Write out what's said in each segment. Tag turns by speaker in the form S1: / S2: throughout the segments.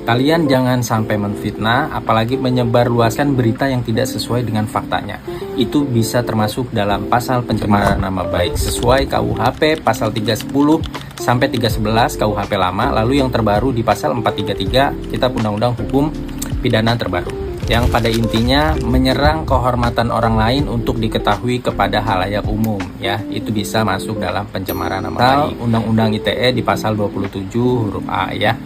S1: Kalian jangan sampai menfitnah, apalagi menyebarluaskan berita yang tidak sesuai dengan faktanya. Itu bisa termasuk dalam pasal pencemaran nama baik sesuai KUHP pasal 310 sampai 311 KUHP lama, lalu yang terbaru di pasal 433 Kitab Undang-Undang Hukum Pidana terbaru, yang pada intinya menyerang kehormatan orang lain untuk diketahui kepada halayak umum, ya. Itu bisa masuk dalam pencemaran nama baik. Undang-Undang ITE di pasal 27 huruf A, ya,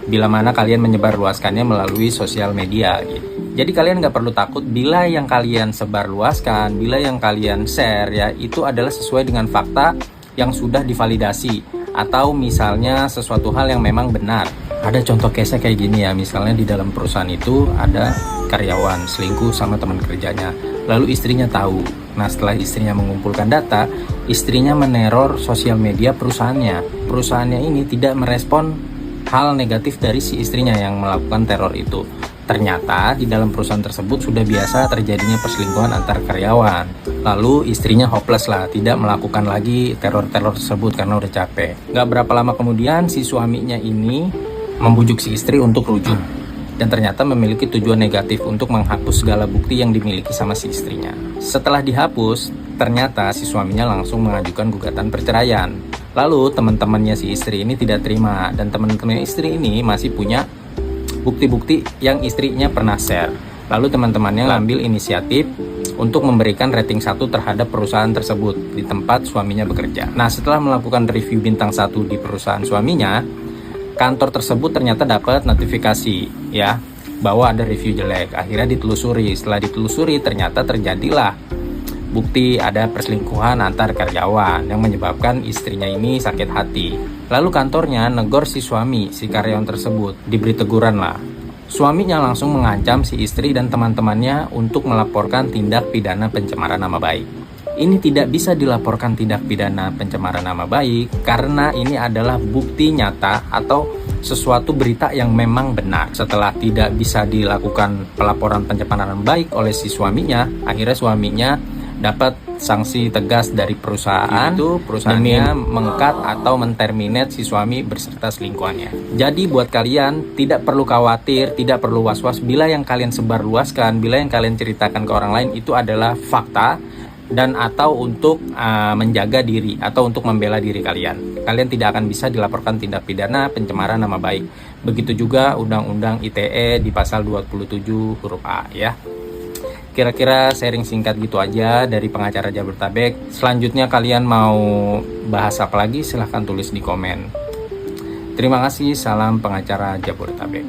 S1: bila mana kalian menyebarluaskannya melalui sosial media gitu. Jadi kalian nggak perlu takut bila yang kalian sebarluaskan, bila yang kalian share, ya, itu adalah sesuai dengan fakta yang sudah divalidasi, atau misalnya sesuatu hal yang memang benar. Ada contoh case kayak gini, ya, misalnya di dalam perusahaan itu ada karyawan selingkuh sama teman kerjanya, lalu istrinya tahu. Nah, setelah istrinya mengumpulkan data, istrinya meneror sosial media perusahaannya. Perusahaannya ini tidak merespon hal negatif dari si istrinya yang melakukan teror itu. Ternyata di dalam perusahaan tersebut sudah biasa terjadinya perselingkuhan antar karyawan. Lalu istrinya hopeless lah, tidak melakukan lagi teror-teror tersebut karena udah capek. Gak berapa lama kemudian si suaminya ini membujuk si istri untuk rujuk, dan ternyata memiliki tujuan negatif untuk menghapus segala bukti yang dimiliki sama si istrinya. Setelah dihapus, ternyata si suaminya langsung mengajukan gugatan perceraian. Lalu teman-temannya si istri ini tidak terima, dan teman-teman istri ini masih punya bukti-bukti yang istrinya pernah share. Lalu teman-temannya ngambil inisiatif untuk memberikan rating 1 terhadap perusahaan tersebut di tempat suaminya bekerja. Nah, setelah melakukan review bintang 1 di perusahaan suaminya, kantor tersebut ternyata dapat notifikasi, ya, bahwa ada review jelek. Akhirnya ditelusuri. Setelah ditelusuri, ternyata terjadilah bukti ada perselingkuhan antar karyawan yang menyebabkan istrinya ini sakit hati. Lalu kantornya negor si suami, si karyawan tersebut, diberi teguran lah. Suaminya langsung mengancam si istri dan teman-temannya untuk melaporkan tindak pidana pencemaran nama baik. Ini tidak bisa dilaporkan tindak pidana pencemaran nama baik karena ini adalah bukti nyata atau sesuatu berita yang memang benar. Setelah tidak bisa dilakukan pelaporan pencemaran nama baik oleh si suaminya, akhirnya suaminya dapat sanksi tegas dari perusahaan. Itu perusahaannya meng-cut atau men-terminate si suami berserta selingkuhannya. Jadi buat kalian tidak perlu khawatir, tidak perlu was-was bila yang kalian sebarluaskan, bila yang kalian ceritakan ke orang lain itu adalah fakta dan atau untuk menjaga diri atau untuk membela diri kalian. Kalian tidak akan bisa dilaporkan tindak pidana pencemaran nama baik. Begitu juga Undang-Undang ITE di pasal 27 huruf A, ya. Kira-kira sharing singkat gitu aja dari pengacara Jabodetabek. Selanjutnya kalian mau bahas apa lagi? Silahkan tulis di komen. Terima kasih, salam pengacara Jabodetabek.